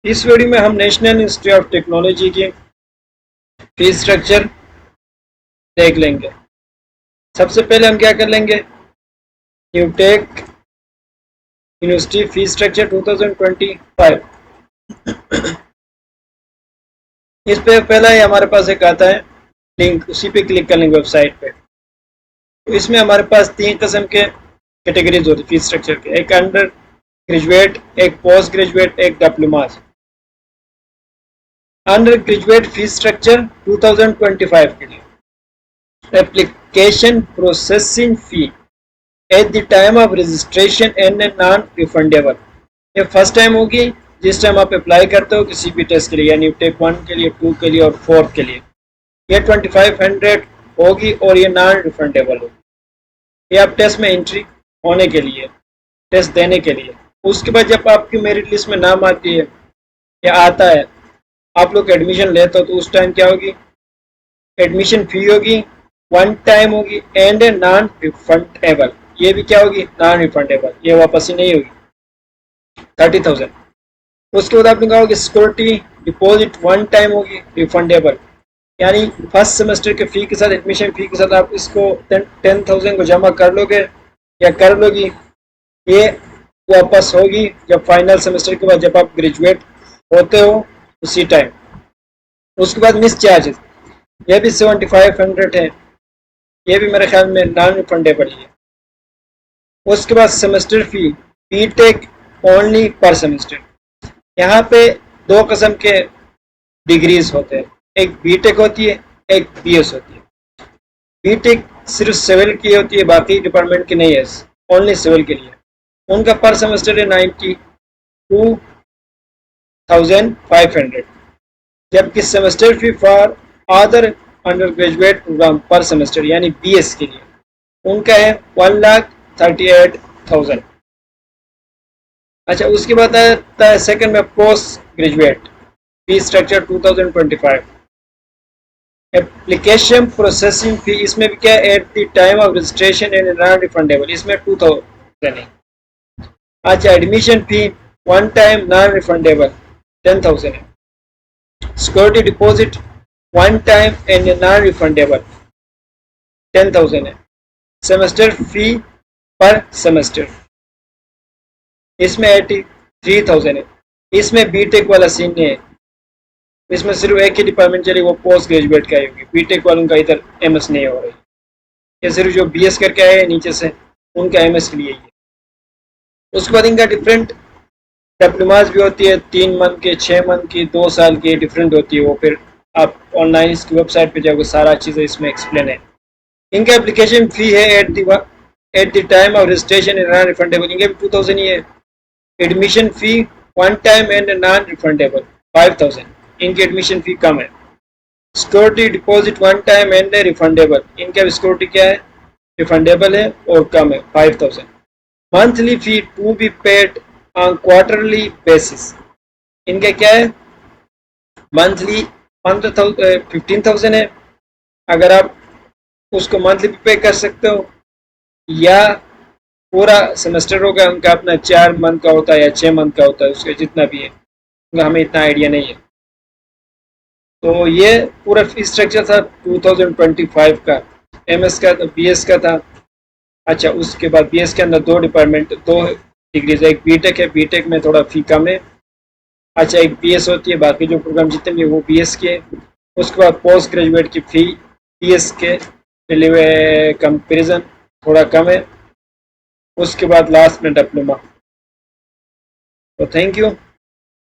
इस वीडियो में हम नेशनल इंस्टीट्यूट ऑफ टेक्नोलॉजी की फीस स्ट्रक्चर देख लेंगे। सबसे पहले हम क्या कर लेंगे, न्यूटेक यूनिवर्सिटी फीस स्ट्रक्चर 2025। इस पे पहला ही हमारे पास एक आता है लिंक, उसी पे क्लिक कर लेंगे वेबसाइट पे। तो इसमें हमारे पास 3 किस्म के कैटेगरीज होती है फीस स्ट्रक्चर के, एक अंडर ग्रेजुएट, एक पोस्ट ग्रेजुएट, एक diploma. Under graduate fees structure 2025 के लिए application processing fee eight the time of registration and non refundable. ये फर्स्ट टाइम होगी जिस टाइम आप अप्लाई करते हो किसी भी टेस्ट के लिए, यानी टेक 1 के लिए, 2 के लिए और 4 के लिए। ये 2500 होगी और ये नॉन रिफंडेबल होगी। ये आप टेस्ट में एंट्री होने के लिए, टेस्ट देने के लिए। उसके बाद जब आपकी मेरिट लिस्ट में नाम आती है या आता है, आप लोग एडमिशन लेते हो, तो उस टाइम क्या होगी, एडमिशन फी होगी, 1 टाइम होगी एंड नॉन रिफंडेबल। ये भी क्या होगी, नॉन रिफंडेबल, ये वापस ही नहीं होगी, 30,000। उसके बाद आपने कहा होगी सिक्योरिटी डिपॉजिट 1 टाइम होगी, रिफंडेबल, यानी फर्स्ट सेमेस्टर के फी के साथ, एडमिशन फी के साथ आप इसको 10,000 को जमा कर लोगे या कर लोगी, ये वापस होगी जब फाइनल सेमेस्टर के बाद, जब आप ग्रेजुएट होते हो उसी टाइम। उसके बाद मिस चार्जेस, ये भी 7500 है, ये भी मेरे ख्याल में नॉन रिफंडेबल है। उसके बाद सेमेस्टर फी, बीटेक ओनली पर सेमेस्टर। यहाँ पे 2 किस्म के डिग्रीज होते हैं, एक बीटेक होती है, एक बीएस होती है। बीटेक सिर्फ सिविल की होती है, बाकी डिपार्टमेंट की नहीं है, ओनली सिविल के लिए। उनका पर सेमेस्टर है 92,500, जबकि semester fee for other undergraduate programme per semester यानी बीएस के लिए उनका है 1,38,000। अच्छा, उसके बाद आता है सेकंड में post graduate fees structure 2025। Application processing fee, इसमें भी क्या है, at the time of registration and non refundable, इसमें 2,000 है। अच्छा, admission fee 1 time non refundable 10,000 है। Security deposit 1 time and non refundable 10,000 है। सेमेस्टर फी पर सेमेस्टर, इसमें 83,000 है। इसमें बीटेक वाला सीन नहीं है, इसमें सिर्फ एक ही डिपार्टमेंट चलेगी, वो पोस्ट ग्रेजुएट का ही होगी। बीटेक वालों का इधर एमएस नहीं हो रही, ये सिर्फ जो बीएस करके आए हैं नीचे से, उनका एमएस के लिए ही है। उसके बाद इनका डिफरेंट डिप्लोमाज भी होती है, 3 मंथ की, 6 मंथ की, 2 साल की, डिफरेंट होती है। वो फिर आप ऑनलाइन इसकी वेबसाइट पे जाओगे, सारा चीज़ें इसमें एक्सप्लेन है। इनका एप्लीकेशन फी है at the time of registration and non refundable, इनके भी 2,000 ही है। Admission fee 1 time and non refundable 5,000, इनकी एडमिशन फी कम है। Security deposit 1 time and refundable, इनका सिक्योरिटी क्या है, रिफंडेबल है और कम है, 5,000। Monthly fee to be paid on quarterly basis, इनका क्या है, मंथली 15,000 है। अगर आप उसको मंथली भी पे कर सकते हो या पूरा सेमेस्टर होगा, उनका अपना 4 मंथ का होता है या 6 मंथ का होता है, उसका जितना भी है, उनका हमें इतना आइडिया नहीं है। तो ये पूरा फीस स्ट्रक्चर था 2025 का। एमएस का, तो बीएस का था। अच्छा, उसके बाद बीएस के अंदर 2 डिपार्टमेंट, 2 डिग्रीज, एक बीटेक है, बीटेक में थोड़ा फी कम है। अच्छा, एक बीएस होती है, बाकी जो प्रोग्राम जितने भी वो बीएस के। उसके बाद पोस्ट ग्रेजुएट की फी बीएस के कंपेरिजन थोड़ा कम है। उसके बाद लास्ट में डिप्लोमा। तो थैंक यू।